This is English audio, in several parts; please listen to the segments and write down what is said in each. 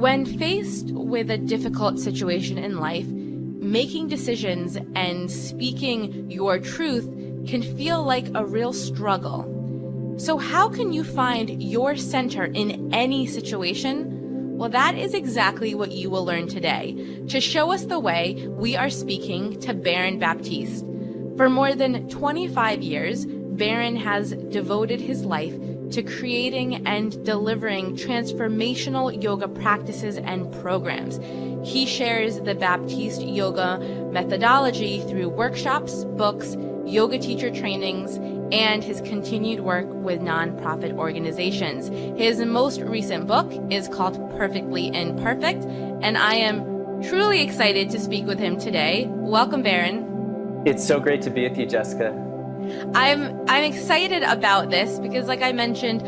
When faced with a difficult situation in life, making decisions and speaking your truth can feel like a real struggle. So how can you find your center in any situation? Well, that is exactly what you will learn today. To show us the way, we are speaking to Baron Baptiste. For more than 25 years, Baron has devoted his life to creating and delivering transformational yoga practices and programs. He shares the Baptiste yoga methodology through workshops, books, yoga teacher trainings, and his continued work with nonprofit organizations. His most recent book is called Perfectly Imperfect, and I am truly excited to speak with him today. Welcome, Baron. It's so great to be with you, Jessica. I'm excited about this because, like I mentioned,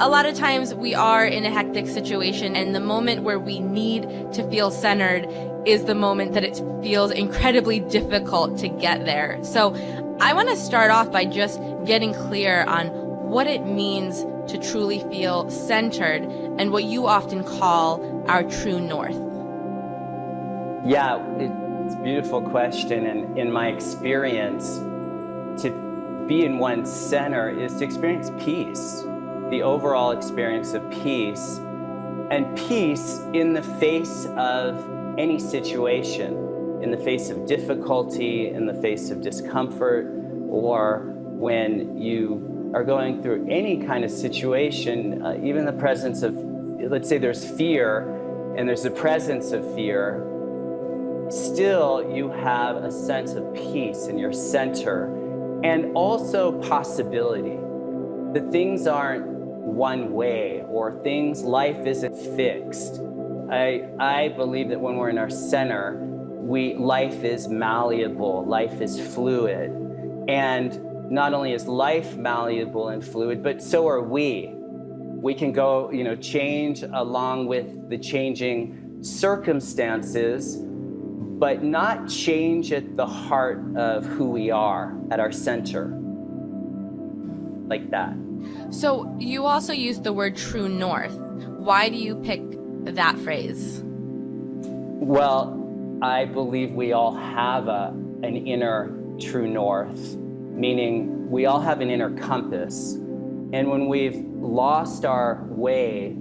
a lot of times we are in a hectic situation, and the moment where we need to feel centered is the moment that it feels incredibly difficult to get there. So I want to start off by just getting clear on what it means to truly feel centered and what you often call our true north. Yeah, it's a beautiful question. And in my experience, to be in one's center is to experience peace, the overall experience of peace, and peace in the face of any situation, in the face of difficulty, in the face of discomfort, or when you are going through any kind of situation, even the presence of, let's say there's fear and there's the presence of fear, still you have a sense of peace in your center. And also possibility, that things aren't one way, or life isn't fixed. I believe that when we're in our center, life is malleable, life is fluid. And not only is life malleable and fluid, but so are we. We can go, change along with the changing circumstances, but not change at the heart of who we are, at our center, like that. So you also use the word true north. Why do you pick that phrase? Well, I believe we all have an inner true north, meaning we all have an inner compass. And when we've lost our way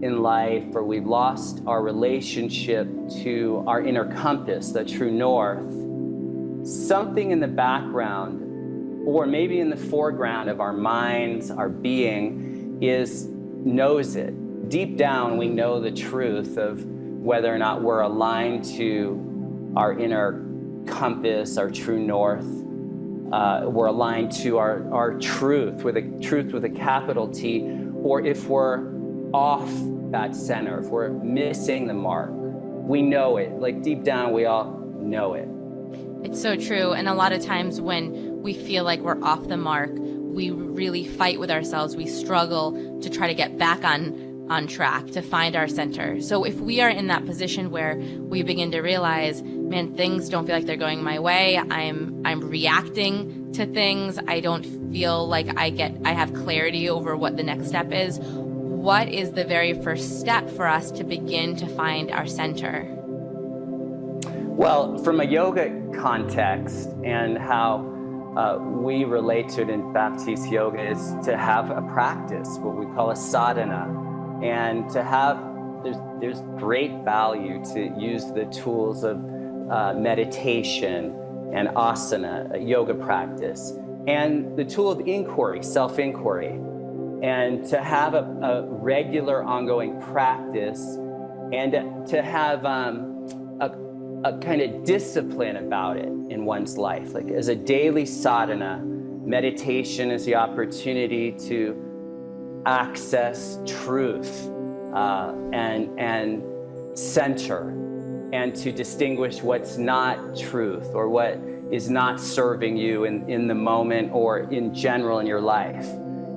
in life, or we've lost our relationship to our inner compass, the true north, something in the background, or maybe in the foreground of our minds, our being, knows it. Deep down, we know the truth of whether or not we're aligned to our inner compass, our true north. We're aligned to our truth with a capital T, or if we're off that center, if we're missing the mark. We know it. Like deep down, we all know it. It's so true. And a lot of times when we feel like we're off the mark, we really fight with ourselves. We struggle to try to get back on track, to find our center. So if we are in that position where we begin to realize, man, things don't feel like they're going my way, I'm reacting to things, I don't feel like I have clarity over what the next step is, what is the very first step for us to begin to find our center? Well, from a yoga context and how we relate to it in Baptiste yoga is to have a practice, what we call a sadhana, and to have, there's great value to use the tools of meditation and asana, a yoga practice, and the tool of inquiry, self-inquiry. And to have a regular ongoing practice, and to have a kind of discipline about it in one's life. Like as a daily sadhana, meditation is the opportunity to access truth and center, and to distinguish what's not truth or what is not serving you in the moment or in general in your life.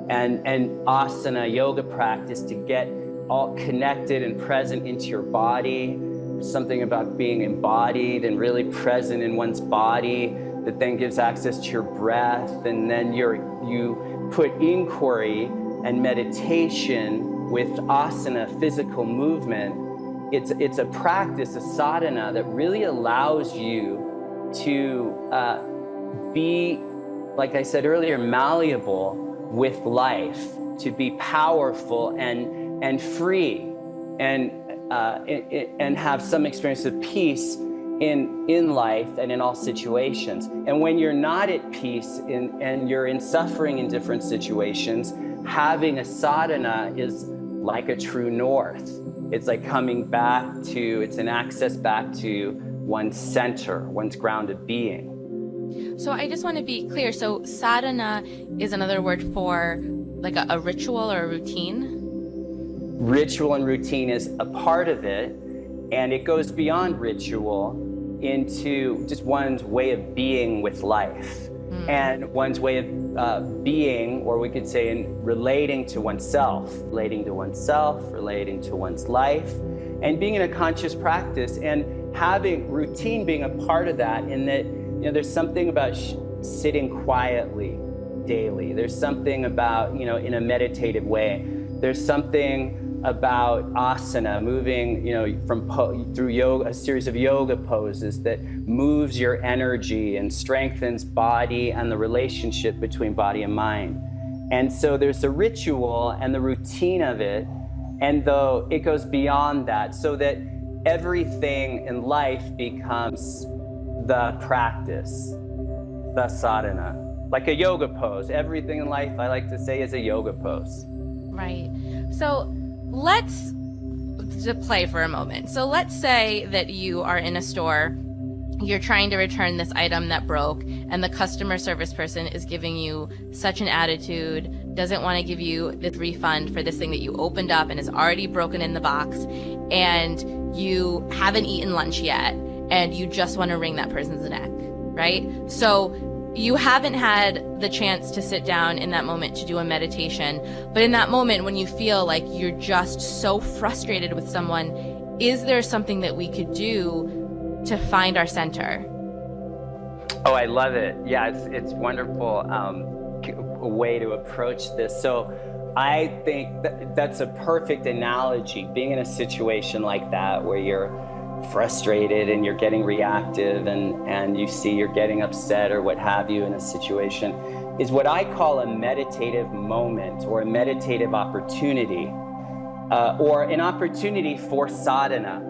And asana, yoga practice, to get all connected and present into your body. There's something about being embodied and really present in one's body that then gives access to your breath. And then you put inquiry and meditation with asana, physical movement, it's a practice, a sadhana that really allows you to be, like I said earlier, malleable with life, to be powerful and free, and have some experience of peace in life and in all situations. And when you're not at peace and you're in suffering in different situations, having a sadhana is like a true north. It's like coming back to, it's an access back to one's center, one's grounded being. So I just want to be clear. So sadhana is another word for like a ritual or a routine? Ritual and routine is a part of it, and it goes beyond ritual into just one's way of being with life, and one's way of being, or we could say in relating to oneself, relating to one's life, and being in a conscious practice, and having routine being a part of that, in that, you know, there's something about sitting quietly daily. There's something about, you know, in a meditative way. There's something about asana, moving, you know, through yoga, a series of yoga poses that moves your energy and strengthens body and the relationship between body and mind. And so there's the ritual and the routine of it, and though it goes beyond that, so that everything in life becomes the practice, the sadhana. Like a yoga pose. Everything in life, I like to say, is a yoga pose. Right. So let's play for a moment. So let's say that you are in a store, you're trying to return this item that broke, and the customer service person is giving you such an attitude, doesn't want to give you this refund for this thing that you opened up and is already broken in the box, and you haven't eaten lunch yet, and you just want to wring that person's neck, right? So you haven't had the chance to sit down in that moment to do a meditation, but in that moment when you feel like you're just so frustrated with someone, is there something that we could do to find our center? Oh, I love it. Yeah, it's wonderful a way to approach this. So I think that's a perfect analogy, being in a situation like that where you're frustrated and you're getting reactive and you see you're getting upset or what have you in a situation, is what I call a meditative moment, or a meditative opportunity, or an opportunity for sadhana.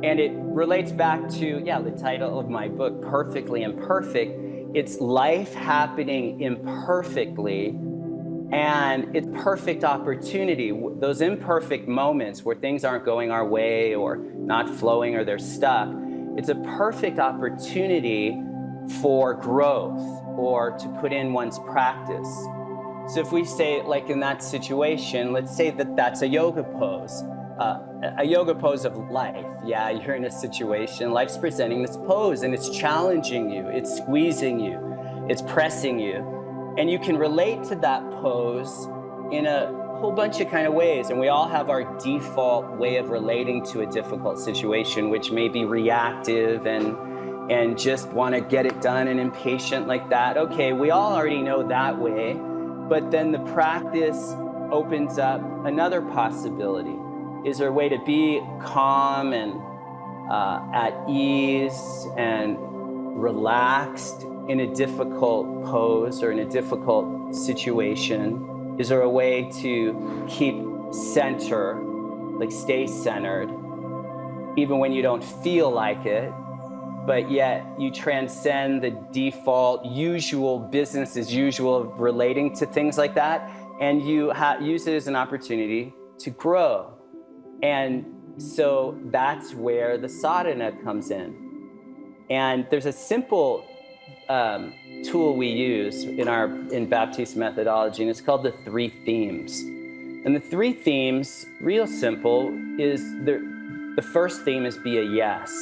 And it relates back to, the title of my book, Perfectly Imperfect. It's life happening imperfectly, and it's perfect opportunity. Those imperfect moments where things aren't going our way or not flowing or they're stuck, it's a perfect opportunity for growth or to put in one's practice. So if we say, like in that situation, let's say that that's a yoga pose of life. Yeah, you're in a situation, life's presenting this pose and it's challenging you, it's squeezing you, it's pressing you. And you can relate to that pose in a whole bunch of kind of ways. And we all have our default way of relating to a difficult situation, which may be reactive and just want to get it done and impatient like that. Okay, we all already know that way. But then the practice opens up another possibility. Is there a way to be calm and at ease and relaxed in a difficult pose or in a difficult situation? Is there a way to keep center, like stay centered, even when you don't feel like it, but yet you transcend the default, usual business as usual of relating to things like that, and you use it as an opportunity to grow? And so that's where the sadhana comes in. And there's a simple tool we use in Baptiste methodology, and it's called the 3 themes. And the 3 themes, real simple, is the first theme is be a yes.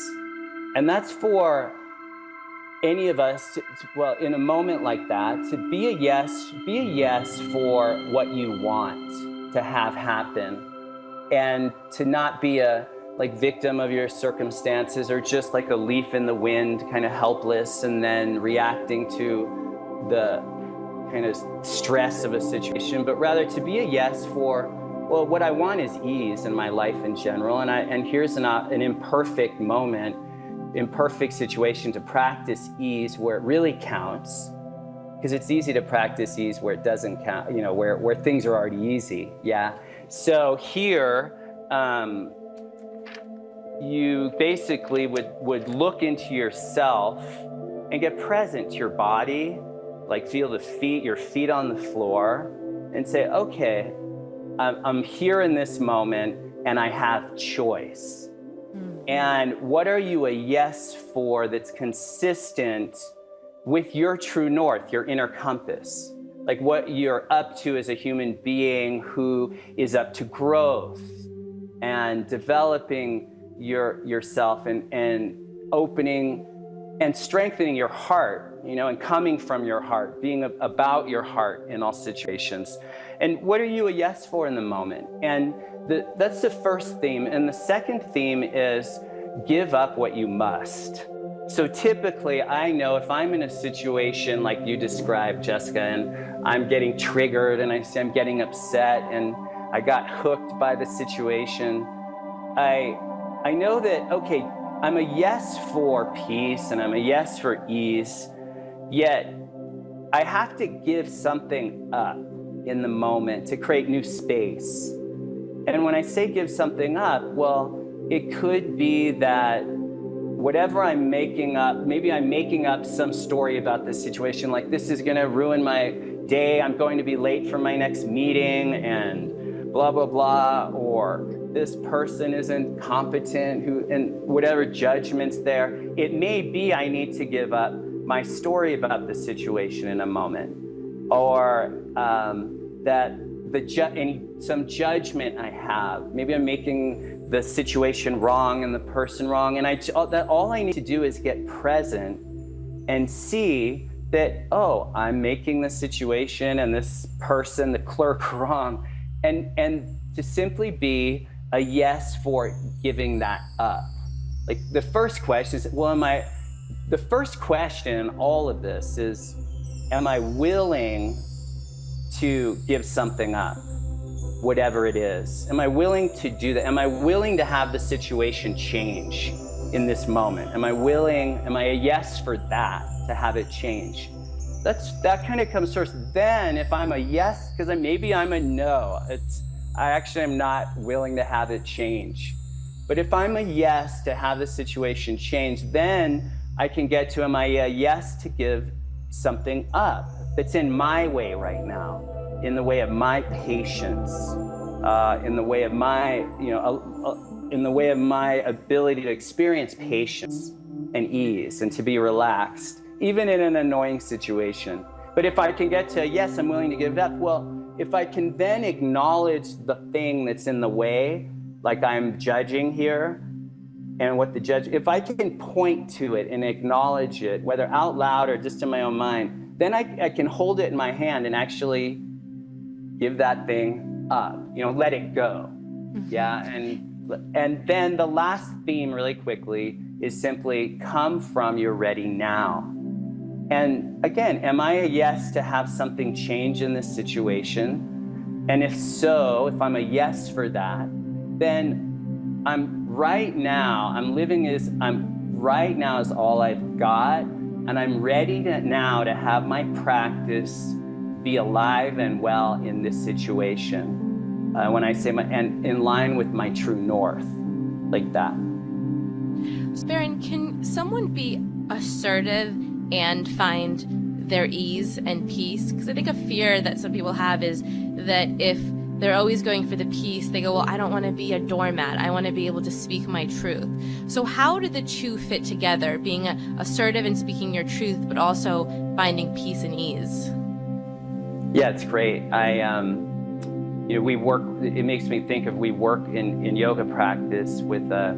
And that's for any of us, in a moment like that, to be a yes for what you want to have happen, and to not be a victim of your circumstances, or just like a leaf in the wind, kind of helpless and then reacting to the kind of stress of a situation, but rather to be a yes for Well, what I want is ease in my life in general. And here's an imperfect moment, imperfect situation to practice ease where it really counts. Because it's easy to practice ease where it doesn't count, where things are already easy. Yeah. So here, you basically would look into yourself and get present to your body, like feel your feet on the floor, and say, okay, I'm here in this moment and I have choice. And what are you a yes for that's consistent with your true north, your inner compass? Like what you're up to as a human being who is up to growth and developing yourself and opening and strengthening your heart, and coming from your heart, being about your heart in all situations. And what are you a yes for in the moment? And that's the first theme. And the second theme is give up what you must. So typically, I know if I'm in a situation like you described, Jessica, and I'm getting triggered and I say I'm getting upset and I got hooked by the situation, I know that, okay, I'm a yes for peace and I'm a yes for ease, yet I have to give something up in the moment to create new space. And when I say give something up, well, it could be that whatever I'm making up, maybe I'm making up some story about this situation, like this is gonna ruin my day, I'm going to be late for my next meeting and blah, blah, blah, or this person isn't competent, and whatever judgments there. It may be I need to give up my story about the situation in a moment, or that some judgment I have. Maybe I'm making the situation wrong and the person wrong, and all I need to do is get present and see that, oh, I'm making the situation and this person, the clerk, wrong, and to simply be a yes for giving that up. Like the first question is, the first question in all of this is, am I willing to give something up, whatever it is? Am I willing to do that? Am I willing to have the situation change in this moment? Am I a yes for that, to have it change? That kind of comes first. Then if I'm a yes, because maybe I'm a no, I actually am not willing to have it change. But if I'm a yes to have the situation change, then I can get to, am I a yes to give something up that's in my way right now, in the way of my patience, in the way of my, in the way of my ability to experience patience and ease and to be relaxed, even in an annoying situation. But if I can get to, yes, I'm willing to give it up, well, if I can then acknowledge the thing that's in the way, like I'm judging here, and if I can point to it and acknowledge it, whether out loud or just in my own mind, then I can hold it in my hand and actually give that thing up, let it go. Yeah, and then the last theme really quickly is simply come from your ready now. And again, am I a yes to have something change in this situation? And if so, if I'm a yes for that, then I'm right now is all I've got, and I'm ready now to have my practice be alive and well in this situation. When I say and in line with my true north, like that. Baron, can someone be assertive and find their ease and peace? Because I think a fear that some people have is that if they're always going for the peace, they go, well, I don't want to be a doormat. I want to be able to speak my truth. So how do the two fit together, being assertive and speaking your truth, but also finding peace and ease? Yeah, it's great. We work, it makes me think of, we work in yoga practice with a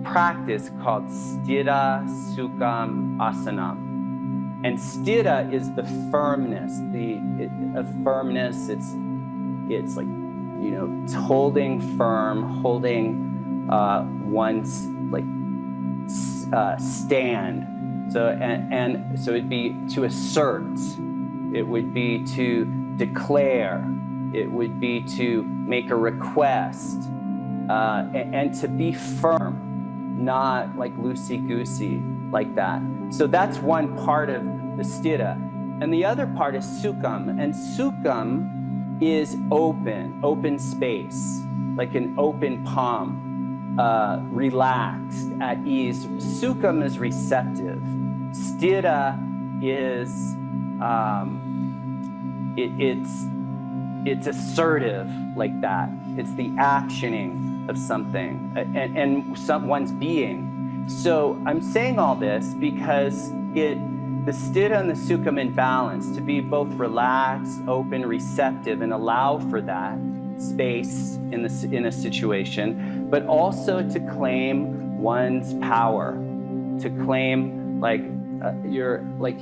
practice called Sthira Sukham Asanam. And sthira is the firmness, it's like, it's holding firm, holding one's stand. So it'd be to assert, it would be to declare, It would be to make a request, and to be firm, not like loosey-goosey like that. So that's one part of the sthira. And the other part is sukham. And sukham is open space, like an open palm, relaxed, at ease. Sukham is receptive. Sthira is, it's assertive like that. It's the actioning of something and someone's being. So I'm saying all this because the sthira and the sukham in balance, to be both relaxed, open, receptive, and allow for that space in a situation, but also to claim one's power, to claim like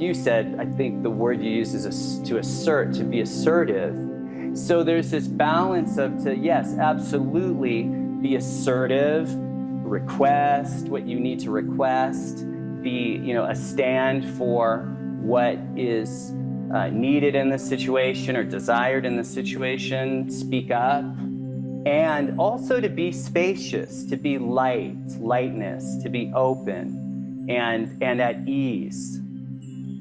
you said, I think the word you use is to assert, to be assertive. So there's this balance of yes, absolutely be assertive, request what you need to request, be, a stand for what is needed in the situation or desired in the situation, speak up, and also to be spacious, to be lightness, to be open and at ease.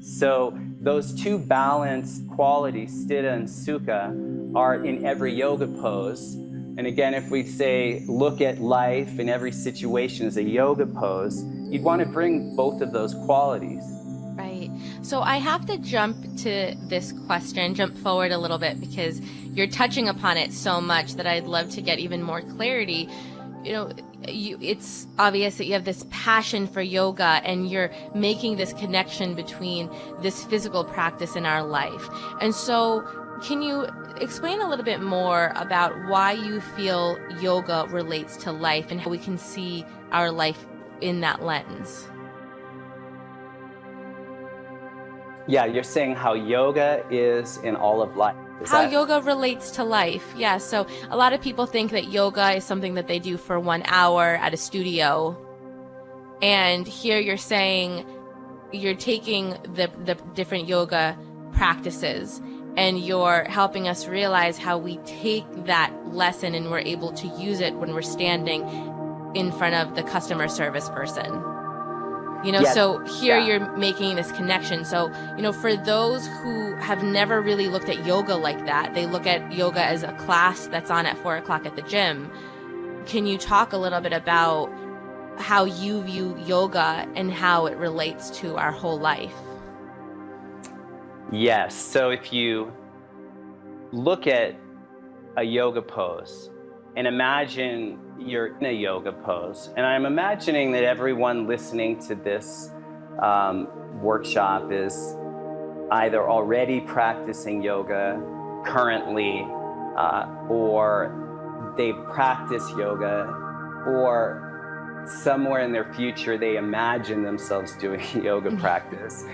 So those two balanced qualities, sthira and sukha, are in every yoga pose. And again, if we say, look at life in every situation as a yoga pose, you'd want to bring both of those qualities. Right. So I have to jump to this question, jump forward a little bit, because you're touching upon it so much that I'd love to get even more clarity. It's obvious that you have this passion for yoga and you're making this connection between this physical practice in our life. And so can you explain a little bit more about why you feel yoga relates to life and how we can see our life in that lens? Yeah, you're saying how yoga is in all of life. How yoga relates to life. Yeah, so a lot of people think that yoga is something that they do for 1 hour at a studio. And here you're saying you're taking the different yoga practices and you're helping us realize how we take that lesson and we're able to use it when we're standing in front of the customer service person. Yes. So here you're making this connection. So, for those who have never really looked at yoga like that, they look at yoga as a class that's on at 4 o'clock at the gym. Can you talk a little bit about how you view yoga and how it relates to our whole life? Yes. So if you look at a yoga pose and imagine you're in a yoga pose, and I'm imagining that everyone listening to this workshop is either already practicing yoga currently, or they practice yoga, or somewhere in their future they imagine themselves doing yoga practice.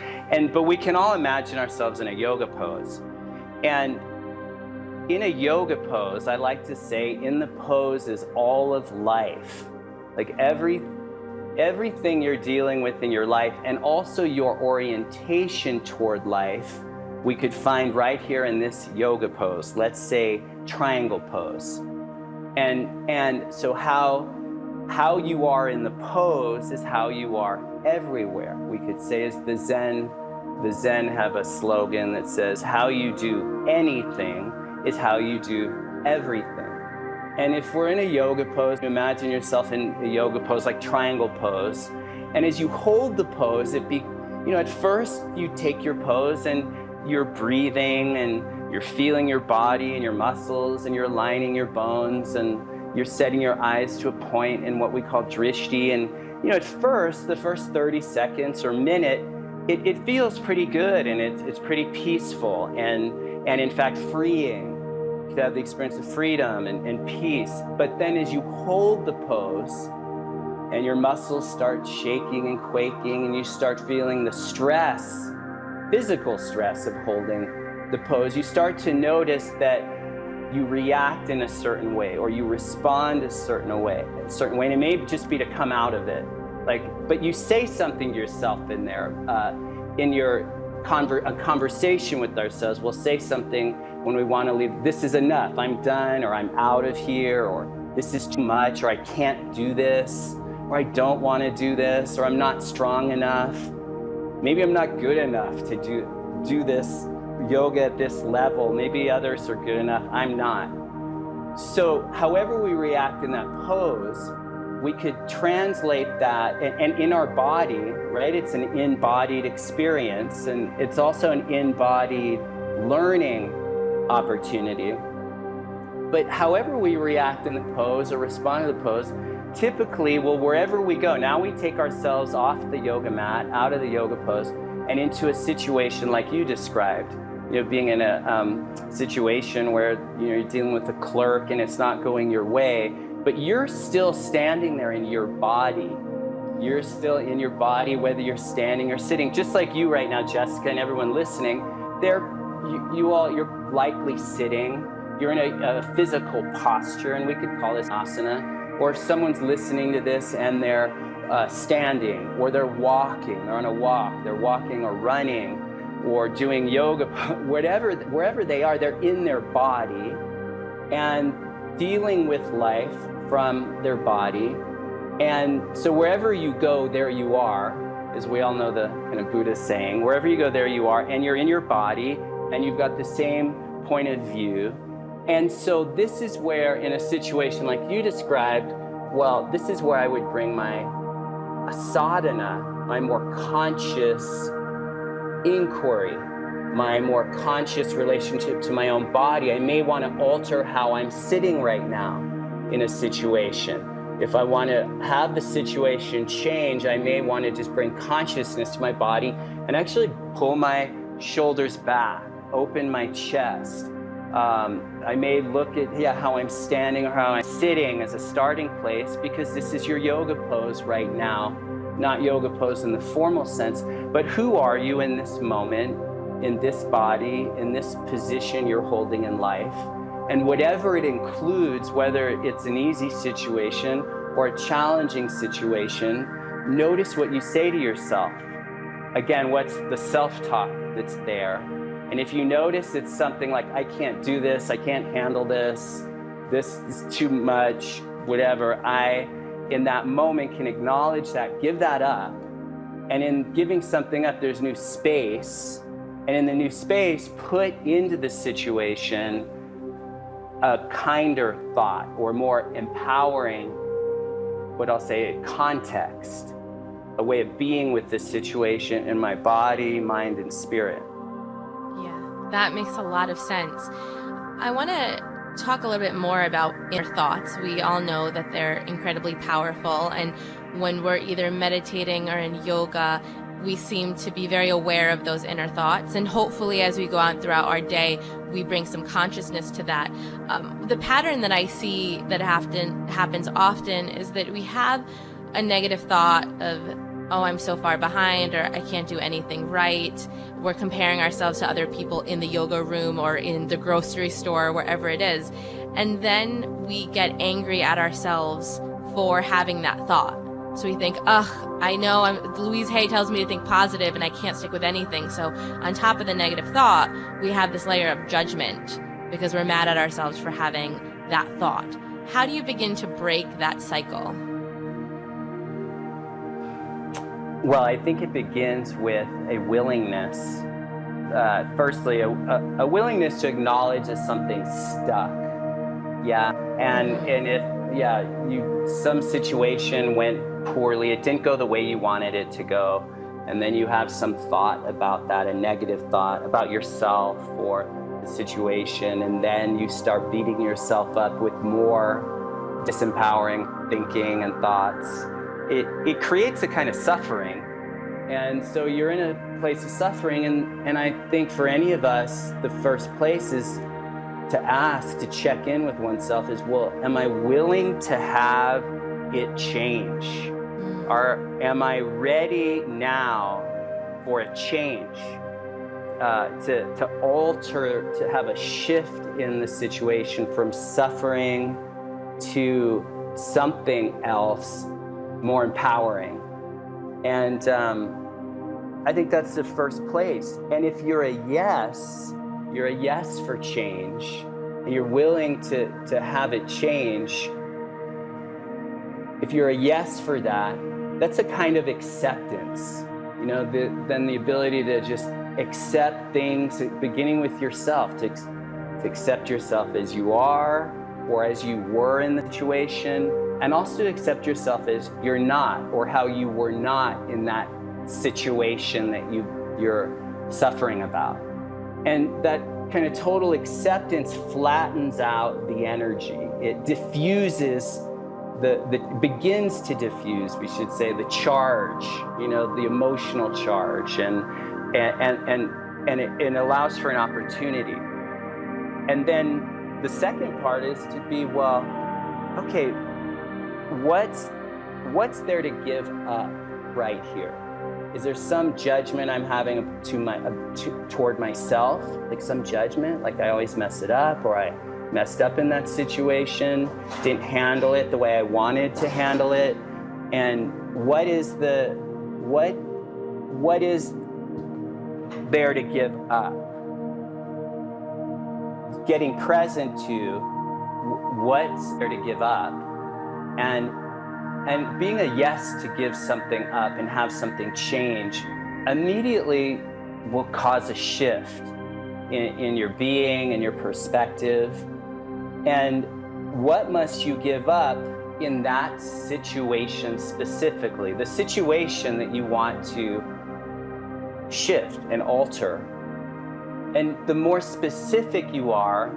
But we can all imagine ourselves in a yoga pose. And in a yoga pose, I like to say, in the pose is all of life. Like everything you're dealing with in your life, and also your orientation toward life, we could find right here in this yoga pose. Let's say triangle pose. And so how you are in the pose is how you are everywhere. We could say, as the Zen have a slogan that says, how you do anything is how you do everything. And if we're in a yoga pose, imagine yourself in a yoga pose like triangle pose. And as you hold the pose, at first you take your pose and you're breathing and you're feeling your body and your muscles and you're aligning your bones and you're setting your eyes to a point in what we call drishti. And at first, the first 30 seconds or minute, it feels pretty good and it's pretty peaceful and in fact freeing. You have the experience of freedom and peace. But then as you hold the pose and your muscles start shaking and quaking and you start feeling the stress, physical stress of holding the pose, you start to notice that you react in a certain way or you respond a certain way. And it may just be to come out of it. But you say something to yourself in there, in your a conversation with ourselves. We'll say something when we want to leave. This is enough. I'm done, or I'm out of here, or this is too much, or I can't do this, or I don't want to do this, or I'm not strong enough. Maybe I'm not good enough to do this yoga at this level. Maybe others are good enough. I'm not. So however we react in that pose, we could translate that, and in our body, right? It's an embodied experience, and it's also an embodied learning opportunity. But however we react in the pose or respond to the pose, typically, well, wherever we go, now we take ourselves off the yoga mat, out of the yoga pose, and into a situation like you described. You know, being in a situation where, you know, you're dealing with a clerk and it's not going your way, but you're still standing there in your body. You're still in your body, whether you're standing or sitting, just like you right now, Jessica, and everyone listening. You're likely sitting. You're in a physical posture, and we could call this asana. Or if someone's listening to this and they're standing, or they're walking, they're on a walk, they're walking or running, or doing yoga, wherever they are, they're in their body and dealing with life from their body. And so wherever you go, there you are, as we all know the kind of Buddhist saying, wherever you go, there you are, and you're in your body, and you've got the same point of view. And so this is where, in a situation like you described, well, this is where I would bring my sadhana, my more conscious inquiry, my more conscious relationship to my own body. I may want to alter how I'm sitting right now in a situation. If I want to have the situation change, I may want to just bring consciousness to my body and actually pull my shoulders back, open my chest. I may look at how I'm standing or how I'm sitting as a starting place, because this is your yoga pose right now, not yoga pose in the formal sense, but who are you in this moment, in this body, in this position you're holding in life? And whatever it includes, whether it's an easy situation or a challenging situation, notice what you say to yourself. Again, what's the self-talk that's there? And if you notice it's something like, I can't do this, I can't handle this, this is too much, whatever, I, in that moment, can acknowledge that, give that up. And in giving something up, there's new space. And in the new space, put into the situation a kinder thought, or more empowering, what I'll say, context, a way of being with this situation in my body, mind, and spirit. Yeah, that makes a lot of sense. I want to talk a little bit more about inner thoughts. We all know that they're incredibly powerful, and when we're either meditating or in yoga, we seem to be very aware of those inner thoughts, and hopefully as we go on throughout our day, we bring some consciousness to that. The pattern that I see that happens often is that we have a negative thought of, oh, I'm so far behind, or I can't do anything right. We're comparing ourselves to other people in the yoga room or in the grocery store, wherever it is. And then we get angry at ourselves for having that thought. So we think, I know Louise Hay tells me to think positive and I can't stick with anything. So on top of the negative thought, we have this layer of judgment because we're mad at ourselves for having that thought. How do you begin to break that cycle? Well, I think it begins with a willingness. Firstly, a willingness to acknowledge that something's stuck. Yeah, and if some situation went poorly, it didn't go the way you wanted it to go, and then you have some thought about that, a negative thought about yourself or the situation, and then you start beating yourself up with more disempowering thinking and thoughts. It creates a kind of suffering, and so you're in a place of suffering, and I think for any of us, the first place is to ask, to check in with oneself is, well, am I willing to have it change? Or am I ready now for a change? To alter, to have a shift in the situation from suffering to something else more empowering. And I think that's the first place. And if you're a yes for change, and you're willing to have it change, if you're a yes for that, that's a kind of acceptance. You know, then the ability to just accept things, beginning with yourself, to accept yourself as you are or as you were in the situation, and also to accept yourself as you're not, or how you were not in that situation that you're suffering about. And that kind of total acceptance flattens out the energy. It diffuses begins to diffuse, we should say, the charge, you know, the emotional charge, and it allows for an opportunity. And then the second part is to be, well, okay, what's there to give up right here? Is there some judgment I'm having toward myself, like some judgment, like I always mess it up, or I messed up in that situation, didn't handle it the way I wanted to handle it? And what is there to give up? Getting present to what's there to give up, and being a yes to give something up and have something change immediately will cause a shift in your being and your perspective. And what must you give up in that situation specifically, the situation that you want to shift and alter? And the more specific you are,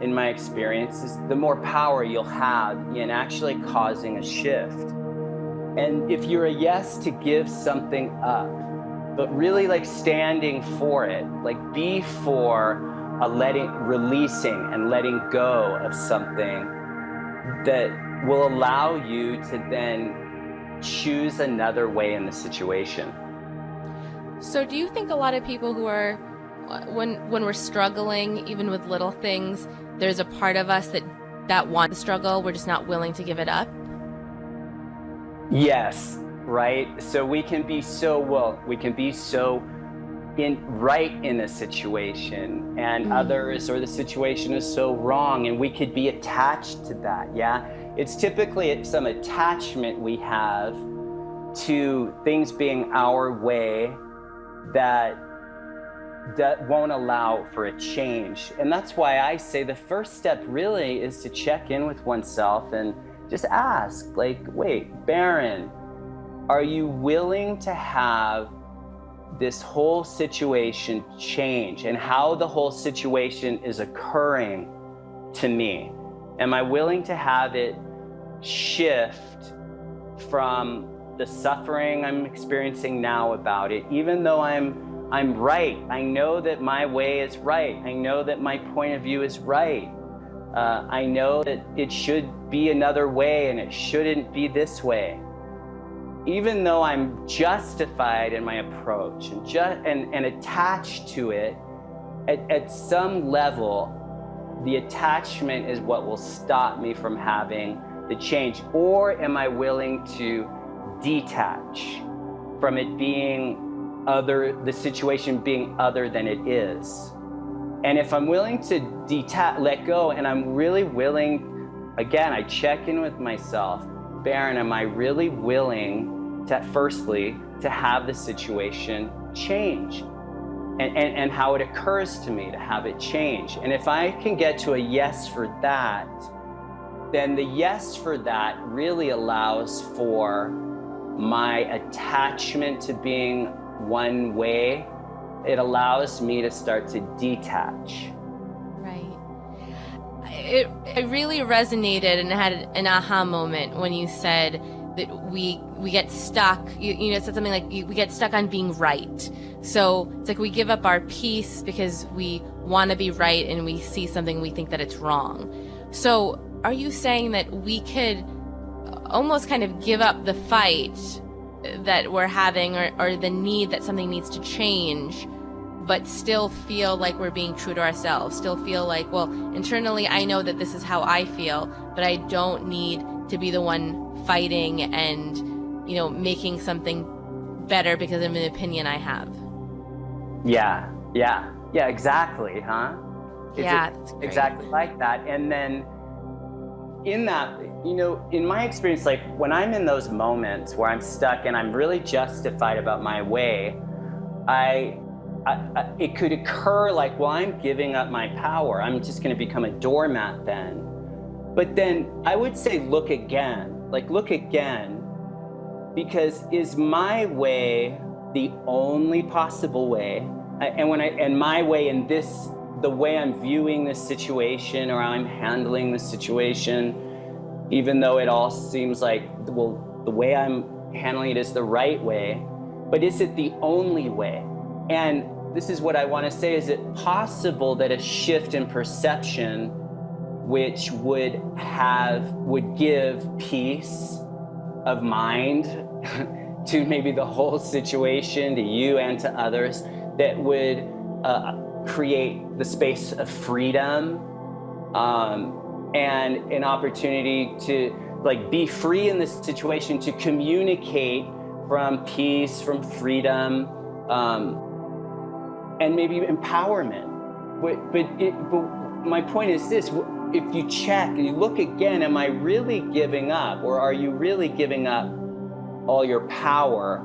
in my experience, is the more power you'll have in actually causing a shift. And if you're a yes to give something up, but really like standing for it, like be for releasing and letting go of something that will allow you to then choose another way in the situation. So do you think a lot of people who are, when we're struggling, even with little things, there's a part of us that wants to struggle, we're just not willing to give it up? Yes, right? So we can be so right in a situation, and others, or the situation is so wrong, and we could be attached to that. Yeah, it's typically some attachment we have to things being our way that won't allow for a change. And that's why I say the first step really is to check in with oneself and just ask, like, wait, Baron, are you willing to have this whole situation change, and how the whole situation is occurring to me? Am I willing to have it shift from the suffering I'm experiencing now about it, even though I'm right? I know that my way is right. I know that my point of view is right. I know that it should be another way and it shouldn't be this way. Even though I'm justified in my approach and attached to it, at some level, the attachment is what will stop me from having the change. Or am I willing to detach from it being the situation being other than it is? And if I'm willing to let go, and I'm really willing, again, I check in with myself, Baron, am I really willing firstly to have the situation change, and how it occurs to me to have it change? And if I can get to a yes for that, then the yes for that really allows for my attachment to being one way. It allows me to start to detach. Right. It really resonated and had an aha moment when you said that we get stuck. You know, said something like we get stuck on being right. So it's like we give up our peace because we want to be right, and we see something, we think that it's wrong. So are you saying that we could almost kind of give up the fight that we're having, or the need that something needs to change, but still feel like we're being true to ourselves, still feel like, well, internally I know that this is how I feel, but I don't need to be the one fighting and, you know, making something better because of an opinion I have. Yeah, exactly, huh? That's great. Exactly like that. And then in that, in my experience, like when I'm in those moments where I'm stuck and I'm really justified about my way, it could occur like, well, I'm giving up my power. I'm just going to become a doormat then. But then I would say, look again, because is my way the only possible way? And my way in this, the way I'm viewing this situation or I'm handling this situation, even though it all seems like, well, the way I'm handling it is the right way, but is it the only way? And this is what I want to say, is it possible that a shift in perception which would give peace of mind to maybe the whole situation, to you and to others, that would create the space of freedom and an opportunity to like be free in this situation, to communicate from peace, from freedom, and maybe empowerment. But my point is this: if you check, you look again, am I really giving up, or are you really giving up all your power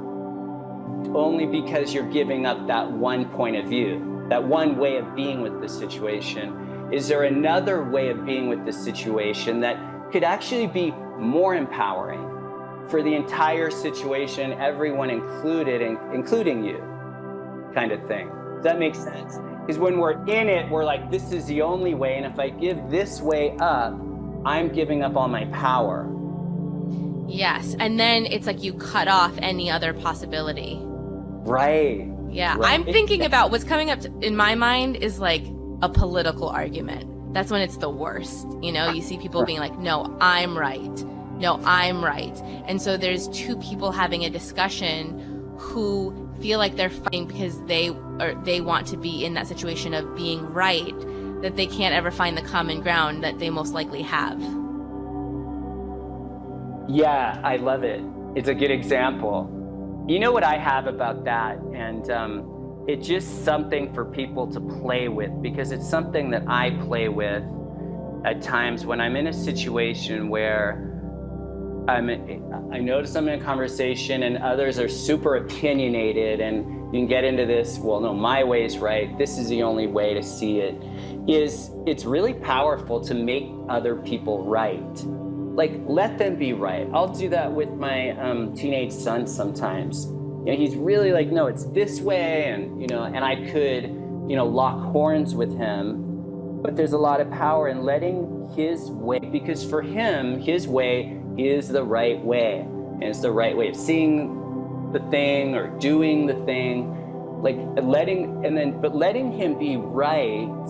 only because you're giving up that one point of view, that one way of being with the situation? Is there another way of being with the situation that could actually be more empowering for the entire situation, everyone included, including you, kind of thing? Does that make sense? Because when we're in it, we're like, this is the only way, and if I give this way up, I'm giving up all my power. Yes, and then it's like you cut off any other possibility. Right. Yeah, right. I'm thinking about what's coming up in my mind is like a political argument. That's when it's the worst. You see people being like, no, I'm right. No, I'm right. And so there's two people having a discussion who feel like they're fighting because they want to be in that situation of being right, that they can't ever find the common ground that they most likely have. Yeah, I love it. It's a good example. You know what I have about that? And it's just something for people to play with, because it's something that I play with at times when I'm in a situation where I notice I'm in a conversation and others are super opinionated, and you can get into this, well, no, my way is right, this is the only way to see it. It's really powerful to make other people right. Like, let them be right. I'll do that with my teenage son sometimes. He's really like, no, it's this way, and I could, lock horns with him. But there's a lot of power in letting his way, because for him, his way is the right way, and it's the right way of seeing the thing or doing the thing. Like letting him be right.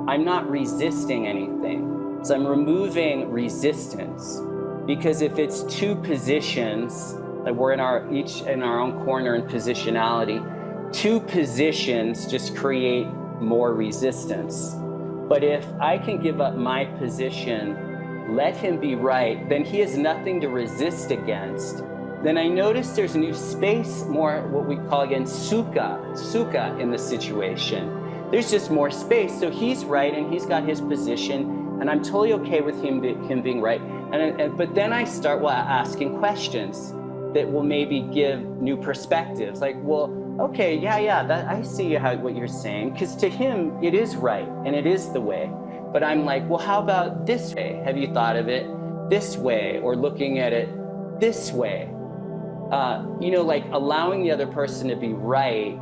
I'm not resisting anything. So I'm removing resistance, because if it's two positions, like we're each in our own corner in positionality, two positions just create more resistance. But if I can give up my position, let him be right, then he has nothing to resist against. Then I notice there's new space, more what we call again sukha in the situation. There's just more space. So he's right and he's got his position, and I'm totally okay with him being right. But then I start asking questions that will maybe give new perspectives. Like, well, okay, that I see what you're saying, because to him it is right and it is the way. But I'm like, well, how about this way? Have you thought of it this way, or looking at it this way? Like allowing the other person to be right.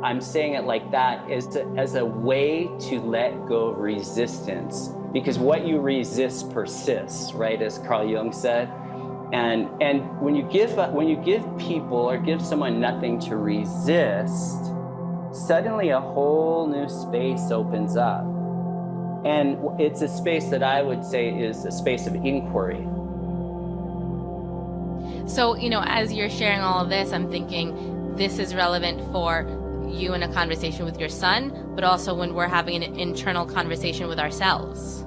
I'm saying it like that as a way to let go of resistance, because what you resist persists, right? As Carl Jung said. And when you give people or give someone nothing to resist, suddenly a whole new space opens up. And it's a space that I would say is a space of inquiry. So, as you're sharing all of this, I'm thinking this is relevant for you in a conversation with your son, but also when we're having an internal conversation with ourselves.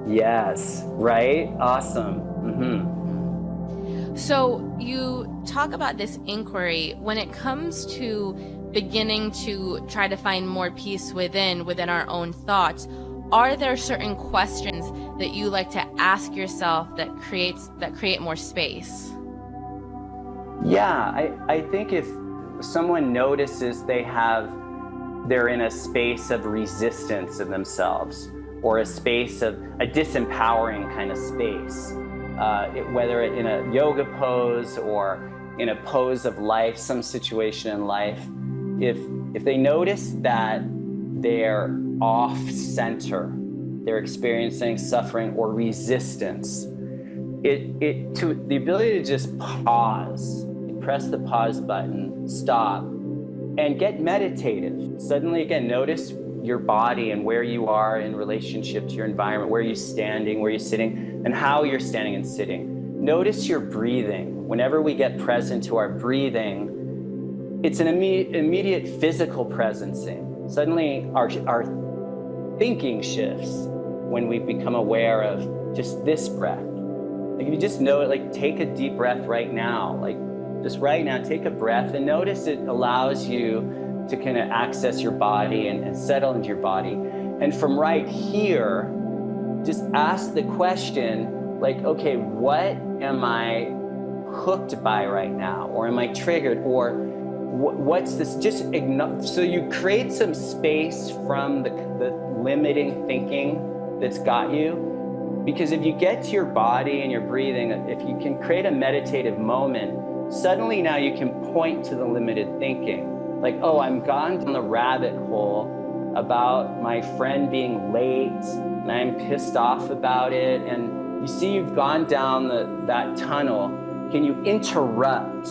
Yes, right? Awesome. Mm-hmm. So you talk about this inquiry when it comes to beginning to try to find more peace within our own thoughts. Are there certain questions that you like to ask yourself that create more space? Yeah, I think if someone notices they're in a space of resistance in themselves, or a space of a disempowering kind of space, whether in a yoga pose or in a pose of life, some situation in life, if they notice that they're off center, they're experiencing suffering or resistance, the ability to just pause, press the pause button, stop, and get meditative. Suddenly, again, notice your body and where you are in relationship to your environment, where you're standing, where you're sitting, and how you're standing and sitting. Notice your breathing. Whenever we get present to our breathing, it's an immediate physical presencing. Suddenly, our thinking shifts when we become aware of just this breath. Like if you just know it, like take a deep breath right now, like just right now, take a breath and notice it allows you to kind of access your body and settle into your body. And from right here, just ask the question, like, okay, what am I hooked by right now? Or am I triggered? Or what's this? Just ignore. So you create some space from the limiting thinking that's got you. Because if you get to your body and your breathing, if you can create a meditative moment, suddenly now you can point to the limited thinking. Like, oh, I'm gone down the rabbit hole about my friend being late and I'm pissed off about it. And you see you've gone down that tunnel. Can you interrupt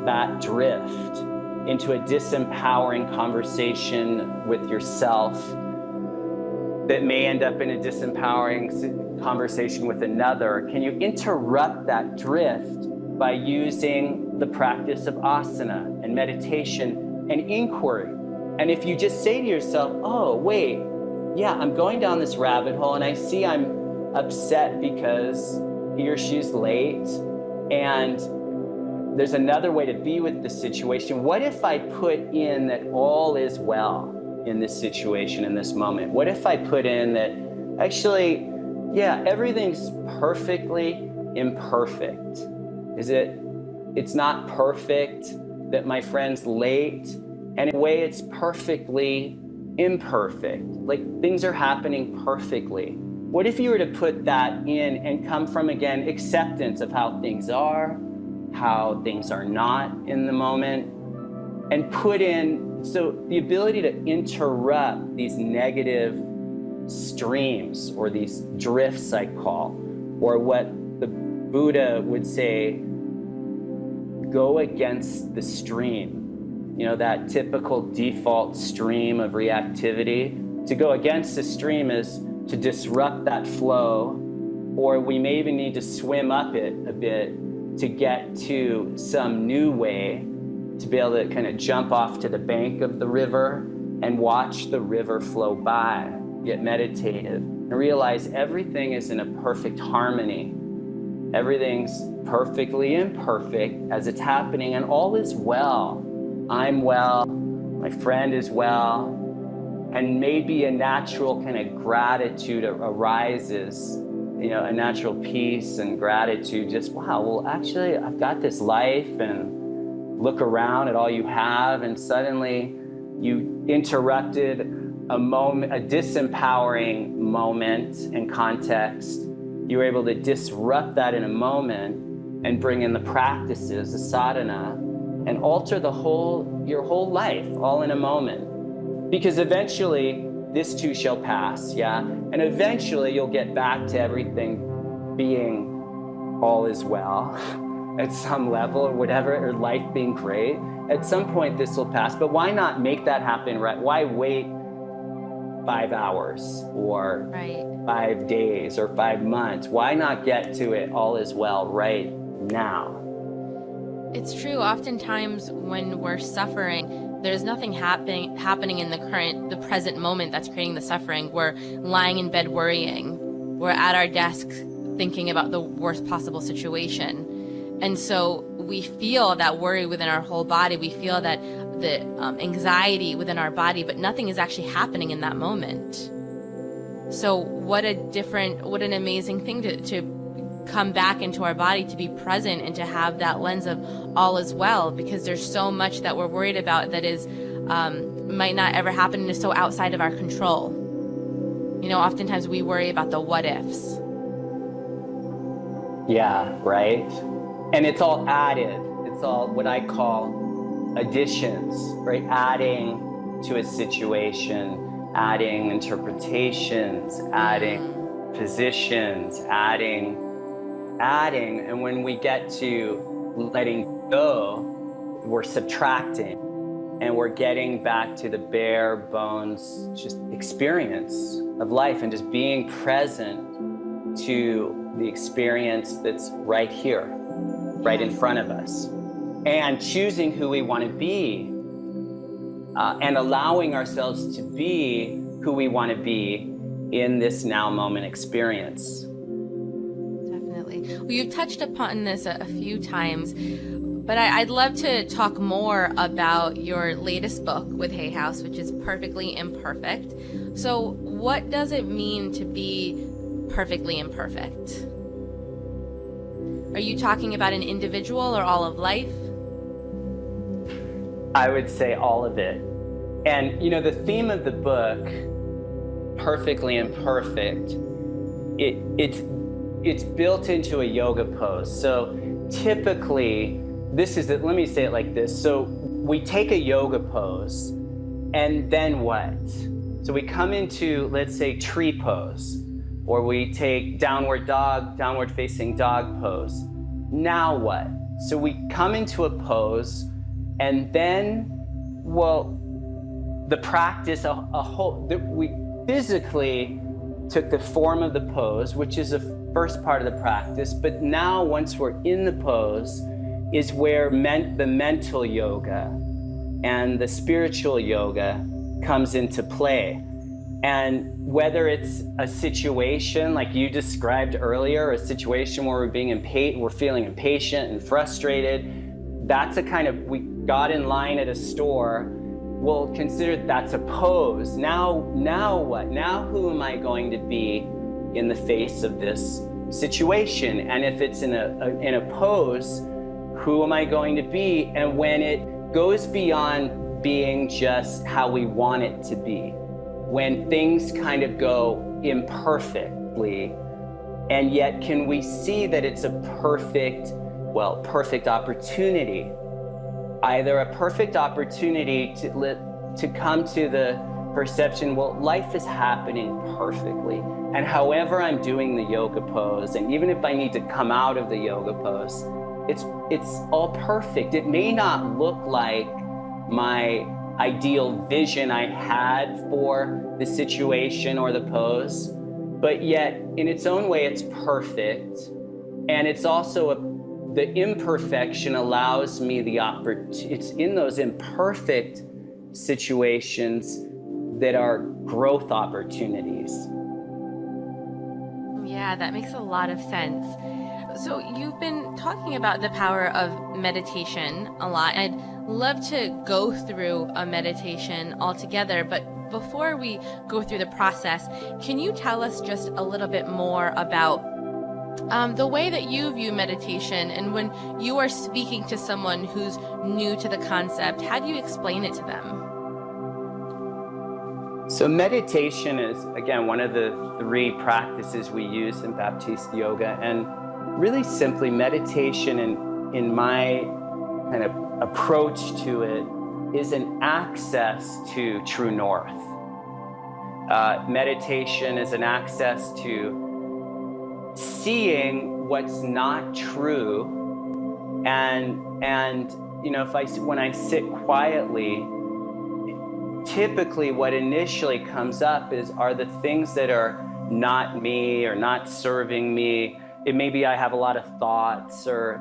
that drift into a disempowering conversation with yourself that may end up in a disempowering conversation with another? Can you interrupt that drift by using the practice of asana and meditation and inquiry? And if you just say to yourself, oh, wait, yeah, I'm going down this rabbit hole and I see I'm upset because he or she's late, and there's another way to be with the situation. What if I put in that all is well in this situation, in this moment? What if I put in that actually, yeah, everything's perfectly imperfect? It's not perfect that my friend's late, and in a way it's perfectly imperfect. Like things are happening perfectly. What if you were to put that in and come from, again, acceptance of how things are not in the moment, and put in, so the ability to interrupt these negative streams or these drifts, I call, or what the Buddha would say, go against the stream. You know, that typical default stream of reactivity. To go against the stream is to disrupt that flow, or we may even need to swim up it a bit to get to some new way, to be able to kind of jump off to the bank of the river and watch the river flow by, get meditative, and realize everything is in a perfect harmony. Everything's perfectly imperfect as it's happening, and all is well. I'm well, my friend is well, and maybe a natural kind of gratitude arises, you know, a natural peace and gratitude, just, wow, well, actually, I've got this life, and look around at all you have, and suddenly you interrupted a moment, a disempowering moment and context. You were able to disrupt that in a moment and bring in the practices, the sadhana, and alter your whole life all in a moment. Because eventually this too shall pass, yeah? And eventually you'll get back to everything being all is well at some level, or whatever, or life being great. At some point this will pass, but why not make that happen, right? Why wait 5 hours or 5 days or 5 months? Why not get to it all is well right now? It's true. Oftentimes when we're suffering, there's nothing happening in the present moment that's creating the suffering. We're lying in bed worrying. We're at our desk thinking about the worst possible situation. And so we feel that worry within our whole body. We feel that the anxiety within our body, but nothing is actually happening in that moment. So what an amazing thing to come back into our body, to be present and to have that lens of all is well, because there's so much that we're worried about that is might not ever happen and is so outside of our control. You know, oftentimes we worry about the what ifs. Yeah, right. And it's all added. It's all what I call additions, right? Adding to a situation, adding interpretations, adding positions, adding. And when we get to letting go, we're subtracting. And we're getting back to the bare bones, just experience of life and just being present to the experience that's right here, right in front of us. And choosing who we want to be and allowing ourselves to be who we want to be in this now moment experience. Definitely. Well, you've touched upon this a few times, but I'd love to talk more about your latest book with Hay House, which is Perfectly Imperfect. So what does it mean to be perfectly imperfect? Are you talking about an individual or all of life? I would say all of it. And, you know, the theme of the book, Perfectly Imperfect, it's built into a yoga pose. So typically, let me say it like this. So we take a yoga pose, and then what? So we come into, let's say, tree pose, or we take downward facing dog pose. Now what? So we come into a pose, and then, the practice, we physically took the form of the pose, which is the first part of the practice. But now, once we're in the pose, is where the mental yoga and the spiritual yoga comes into play. And whether it's a situation like you described earlier, a situation where we're feeling impatient and frustrated, that's we got in line at a store, we'll consider that's a pose. Now what? Now who am I going to be in the face of this situation? And if it's in a pose, who am I going to be? And when it goes beyond being just how we want it to be, when things kind of go imperfectly, and yet can we see that it's a perfect opportunity, either a perfect opportunity to come to the perception, life is happening perfectly. And however I'm doing the yoga pose, and even if I need to come out of the yoga pose, it's all perfect. It may not look like my ideal vision I had for the situation or the pose, but yet in its own way, it's perfect. And it's also the imperfection allows me the opportunity. It's in those imperfect situations that are growth opportunities. Yeah, that makes a lot of sense. So you've been talking about the power of meditation a lot. I'd love to go through a meditation altogether, but before we go through the process, can you tell us just a little bit more about the way that you view meditation, and when you are speaking to someone who's new to the concept, how do you explain it to them? So meditation is, again, one of the 3 practices we use in Baptiste yoga. And really simply, meditation in my kind of approach to it is an access to true north. Meditation is an access to seeing what's not true, and you know, when I sit quietly, typically what initially comes up are the things that are not me or not serving me. It may be I have a lot of thoughts or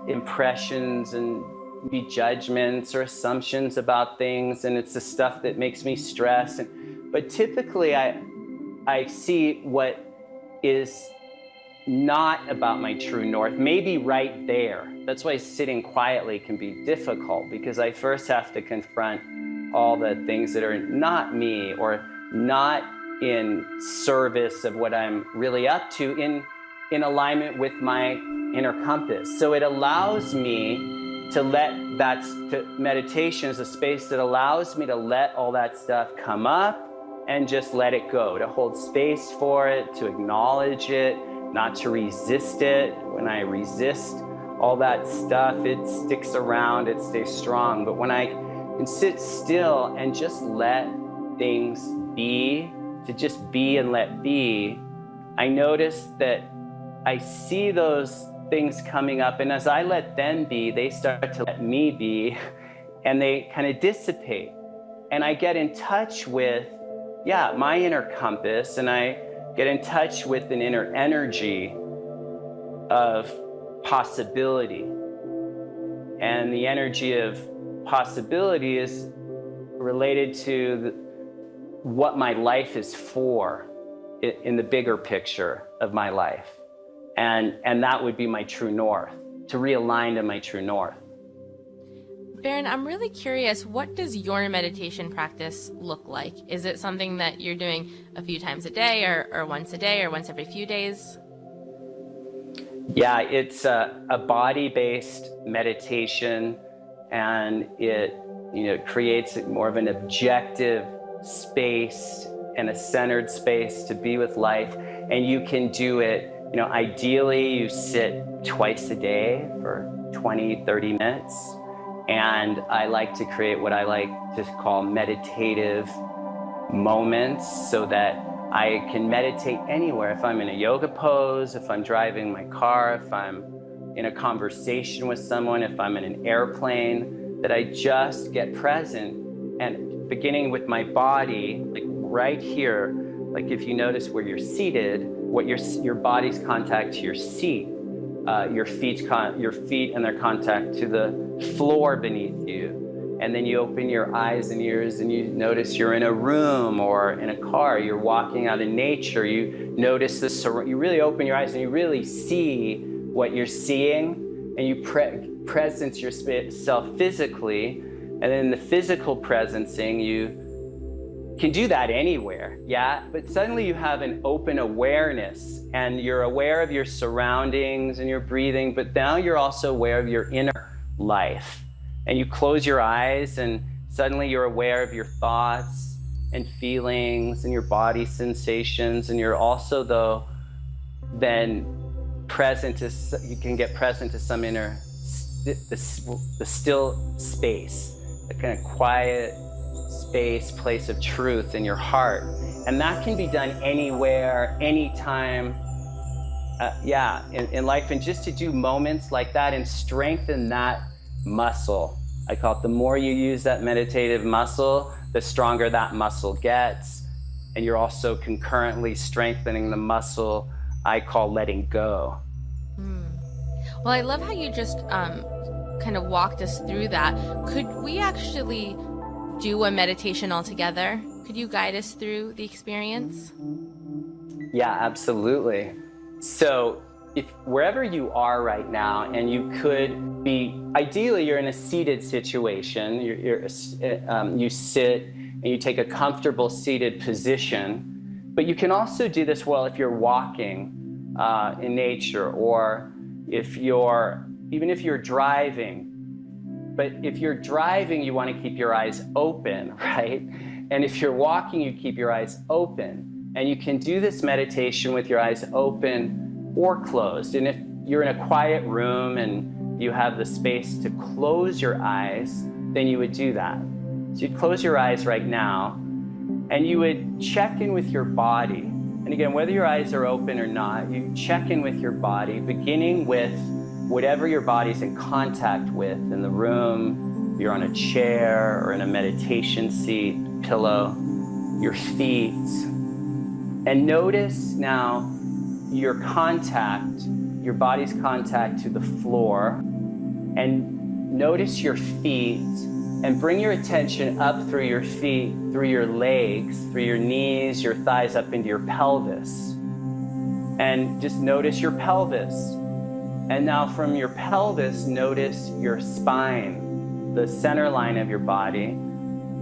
impressions and maybe judgments or assumptions about things, and it's the stuff that makes me stress. But typically I see what is not about my true north, maybe right there. That's why sitting quietly can be difficult, because I first have to confront all the things that are not me or not in service of what I'm really up to, in alignment with my inner compass. So it allows me to meditation is a space that allows me to let all that stuff come up and just let it go, to hold space for it, to acknowledge it, not to resist it. When I resist all that stuff, it sticks around, it stays strong. But when I can sit still and just let things be, to just be and let be, I notice that I see those things coming up, and as I let them be, they start to let me be, and they kind of dissipate. And I get in touch with, my inner compass, and I get in touch with an inner energy of possibility. And the energy of possibility is related to what my life is for in the bigger picture of my life. And that would be my true north, to realign to my true north. Baron, I'm really curious, what does your meditation practice look like? Is it something that you're doing a few times a day, or once a day, or once every few days? Yeah, it's a body-based meditation, and it creates more of an objective space and a centered space to be with life. And you can do it, ideally you sit twice a day for 20, 30 minutes. And I like to create what I like to call meditative moments, so that I can meditate anywhere. If I'm in a yoga pose, if I'm driving my car, if I'm in a conversation with someone, if I'm in an airplane, that I just get present, and beginning with my body, like right here, like if you notice where you're seated, what your body's contact to your seat, your feet and their contact to the floor beneath you. And then you open your eyes and ears and you notice you're in a room or in a car, you're walking out in nature, you notice you really open your eyes and you really see what you're seeing, and you presence yourself physically. And then the physical presencing, you can do that anywhere, but suddenly you have an open awareness, and you're aware of your surroundings and your breathing, but now you're also aware of your inner life. And you close your eyes, and suddenly you're aware of your thoughts and feelings and your body sensations, and you're also then present to, you can get present to some inner, the still space, the kind of quiet space, place of truth in your heart. And that can be done anywhere, anytime, in life. And just to do moments like that and strengthen that muscle. I call it, the more you use that meditative muscle, the stronger that muscle gets. And you're also concurrently strengthening the muscle I call letting go. Well, I love how you just kind of walked us through that. Could we actually do a meditation all together? Could you guide us through the experience? Yeah, absolutely. So if wherever you are right now, and you could be, ideally you're in a seated situation, you sit and you take a comfortable seated position, but you can also do this well if you're walking in nature, or even if you're driving. But if you're driving, you want to keep your eyes open, right? And if you're walking, you keep your eyes open. And you can do this meditation with your eyes open or closed. And if you're in a quiet room and you have the space to close your eyes, then you would do that. So you'd close your eyes right now, and you would check in with your body. And again, whether your eyes are open or not, you check in with your body, beginning with whatever your body's in contact with in the room. You're on a chair or in a meditation seat, pillow, your feet. And notice now your body's contact to the floor. And notice your feet, and bring your attention up through your feet, through your legs, through your knees, your thighs, up into your pelvis. And just notice your pelvis. And now from your pelvis, notice your spine, the center line of your body.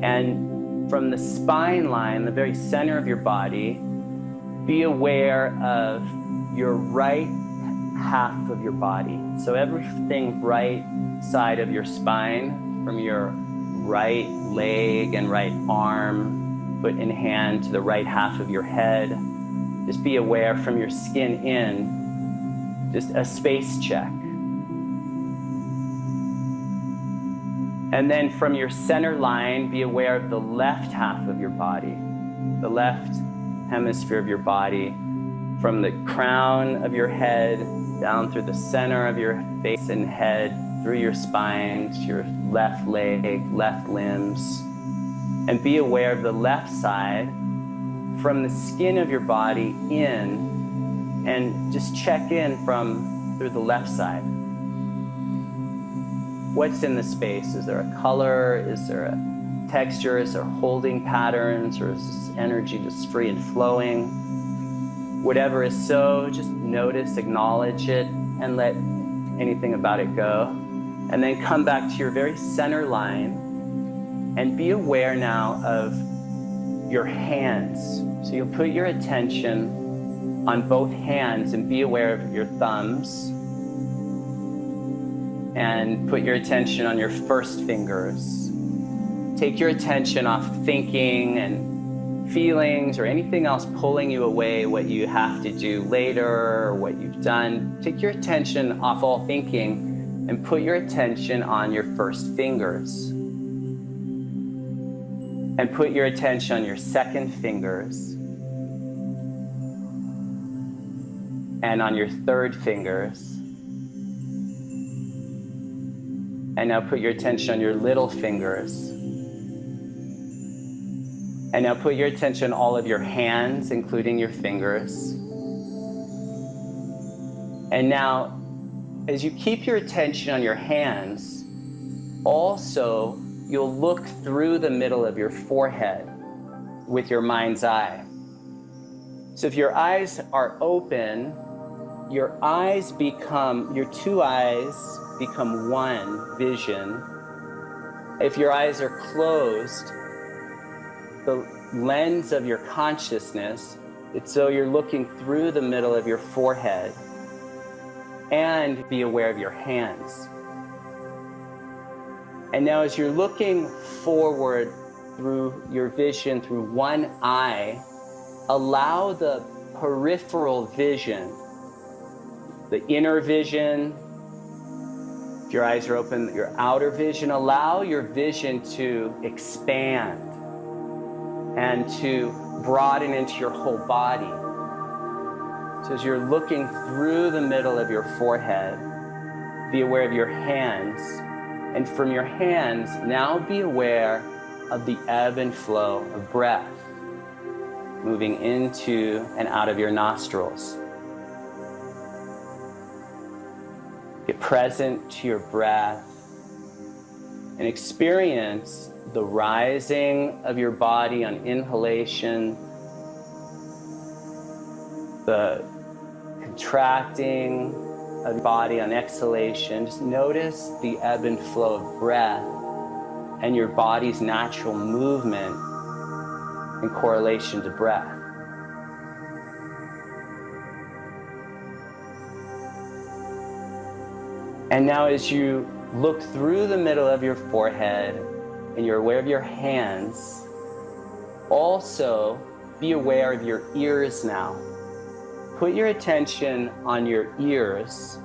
And from the spine line, the very center of your body, be aware of your right half of your body. So everything right side of your spine, from your right leg and right arm, foot and hand to the right half of your head. Just be aware from your skin in, just a space check. And then from your center line, be aware of the left half of your body, the left hemisphere of your body, from the crown of your head down through the center of your face and head, through your spine to your left leg, left limbs. And be aware of the left side, from the skin of your body in, and just check in from through the left side. What's in the space? Is there a color? Is there a texture? Is there holding patterns? Or is this energy just free and flowing? Whatever is so, just notice, acknowledge it, and let anything about it go. And then come back to your very center line and be aware now of your hands. So you'll put your attention on both hands and be aware of your thumbs. And put your attention on your first fingers. Take your attention off thinking and feelings or anything else pulling you away, what you have to do later or what you've done. Take your attention off all thinking and put your attention on your first fingers. And put your attention on your second fingers. And on your third fingers. And now put your attention on your little fingers. And now put your attention on all of your hands, including your fingers. And now, as you keep your attention on your hands, also you'll look through the middle of your forehead with your mind's eye. So if your eyes are open, your two eyes become one vision. If your eyes are closed, the lens of your consciousness, it's so you're looking through the middle of your forehead. And be aware of your hands. And now as you're looking forward through your vision through one eye, allow the peripheral vision, the inner vision, if your eyes are open, your outer vision, allow your vision to expand and to broaden into your whole body. So as you're looking through the middle of your forehead, be aware of your hands. And from your hands, now be aware of the ebb and flow of breath moving into and out of your nostrils. Get present to your breath and experience the rising of your body on inhalation, the contracting of the body on exhalation. Just notice the ebb and flow of breath and your body's natural movement in correlation to breath. And now as you look through the middle of your forehead and you're aware of your hands, also be aware of your ears now. Put your attention on your ears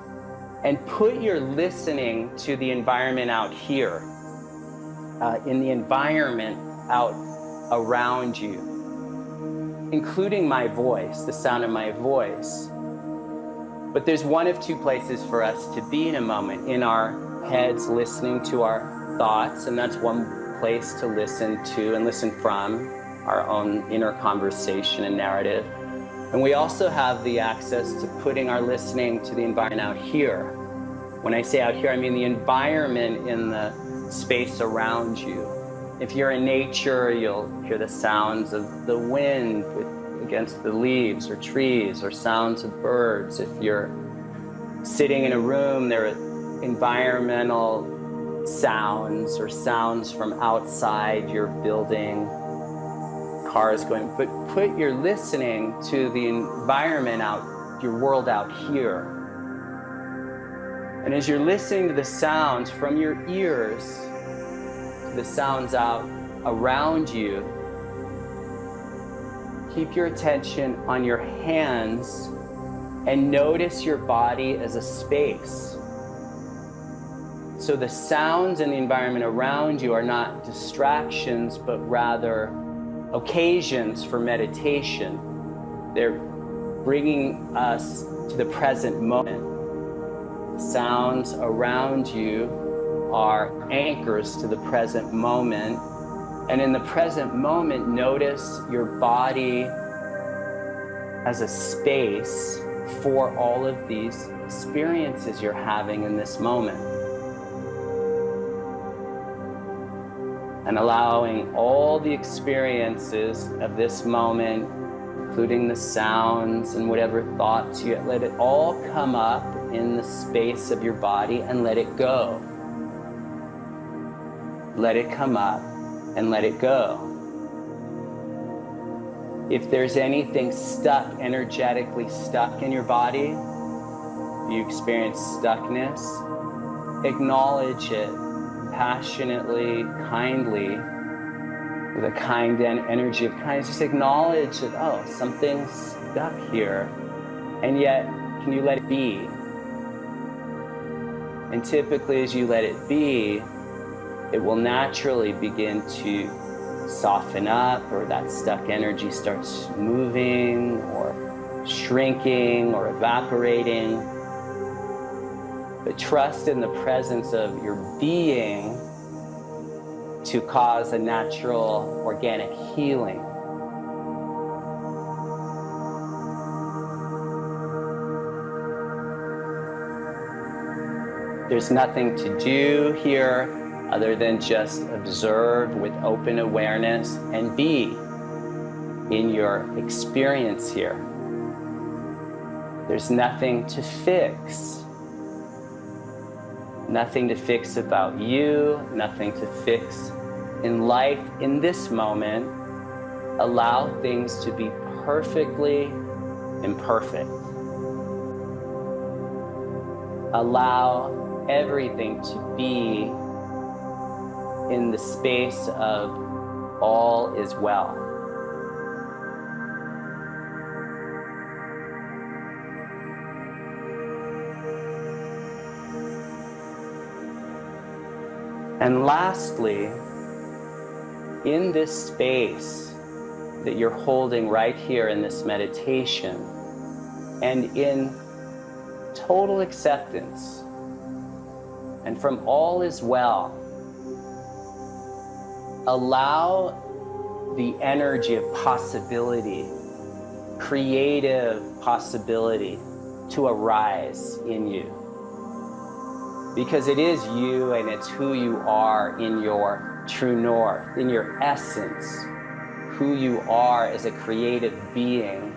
and put your listening to the environment out here, in the environment out around you, including my voice, the sound of my voice. But there's one of two places for us to be in a moment: in our heads, listening to our thoughts, and that's one place to listen to and listen from our own inner conversation and narrative. And we also have the access to putting our listening to the environment out here. When I say out here, I mean the environment in the space around you. If you're in nature, you'll hear the sounds of the wind with against the leaves or trees or sounds of birds. If you're sitting in a room, there are environmental sounds or sounds from outside your building, cars going, but put your listening to the environment out, your world out here. And as you're listening to the sounds from your ears, to the sounds out around you, keep your attention on your hands and notice your body as a space. So the sounds in the environment around you are not distractions, but rather occasions for meditation. They're bringing us to the present moment. The sounds around you are anchors to the present moment. And in the present moment, notice your body as a space for all of these experiences you're having in this moment. And allowing all the experiences of this moment, including the sounds and whatever thoughts you let it all come up in the space of your body and let it go. Let it come up and let it go. If there's anything stuck, energetically stuck in your body, you experience stuckness, acknowledge it passionately, kindly, with a kind energy of kindness. Just acknowledge that, oh, something's stuck here, and yet, can you let it be? And typically, as you let it be, it will naturally begin to soften up, or that stuck energy starts moving, or shrinking, or evaporating. But trust in the presence of your being to cause a natural, organic healing. There's nothing to do here other than just observe with open awareness and be in your experience here. There's nothing to fix. Nothing to fix about you, nothing to fix in life in this moment. Allow things to be perfectly imperfect. Allow everything to be in the space of all is well. And lastly, in this space that you're holding right here in this meditation, and in total acceptance, and from all is well, allow the energy of possibility, creative possibility, to arise in you. Because it is you and it's who you are in your true north, in your essence, who you are as a creative being.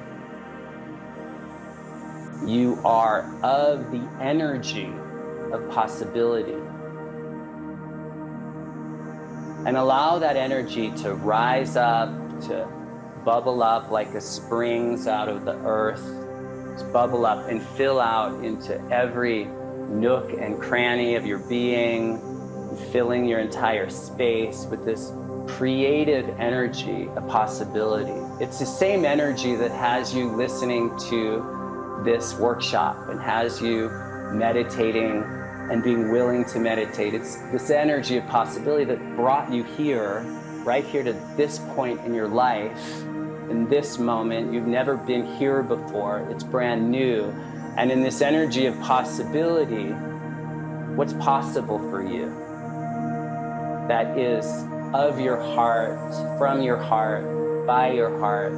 You are of the energy of possibility. And allow that energy to rise up, to bubble up like a springs out of the earth, just bubble up and fill out into every nook and cranny of your being, filling your entire space with this creative energy of possibility. It's the same energy that has you listening to this workshop and has you meditating and being willing to meditate. It's this energy of possibility that brought you here, right here to this point in your life, in this moment. You've never been here before. It's brand new. And in this energy of possibility, what's possible for you? That is of your heart, from your heart, by your heart,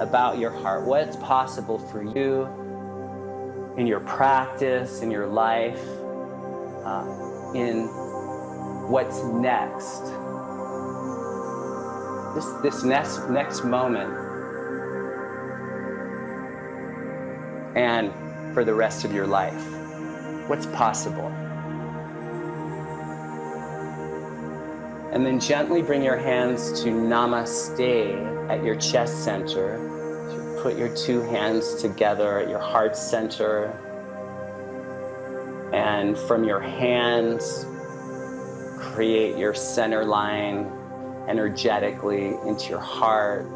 about your heart. What's possible for you in your practice, in your life, in what's next. This next moment, and for the rest of your life? What's possible? And then gently bring your hands to Namaste at your chest center. So put your two hands together at your heart center. And from your hands, create your center line energetically into your heart,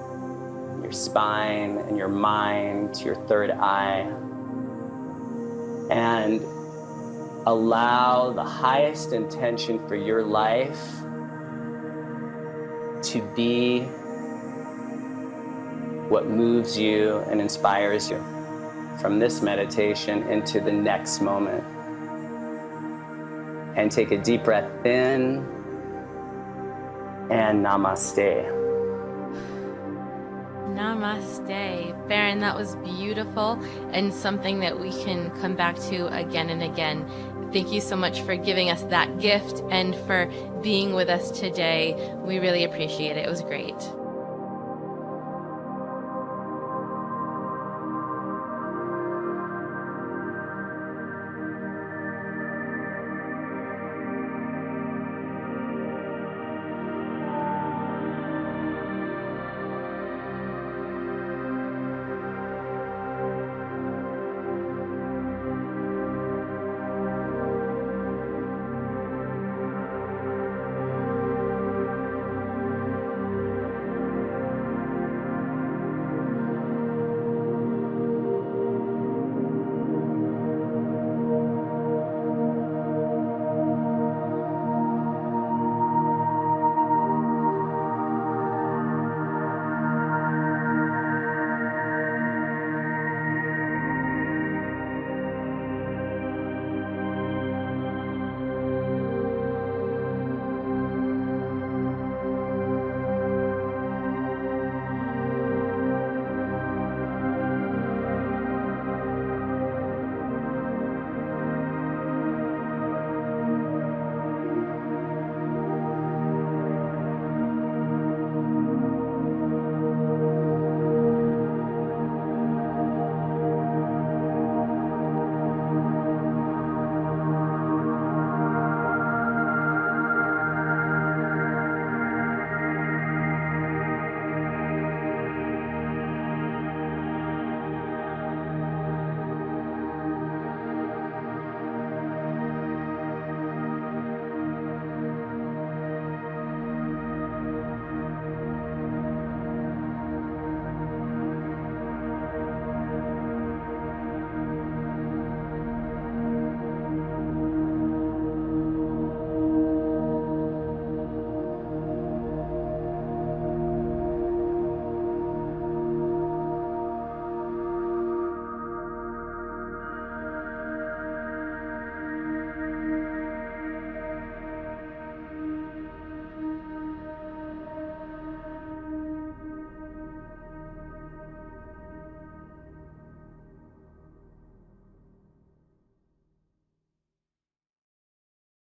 your spine, and your mind, to your third eye. And allow the highest intention for your life to be what moves you and inspires you from this meditation into the next moment. And take a deep breath in, and namaste. Namaste. Baron, that was beautiful and something that we can come back to again and again. Thank you so much for giving us that gift and for being with us today. We really appreciate it. It was great.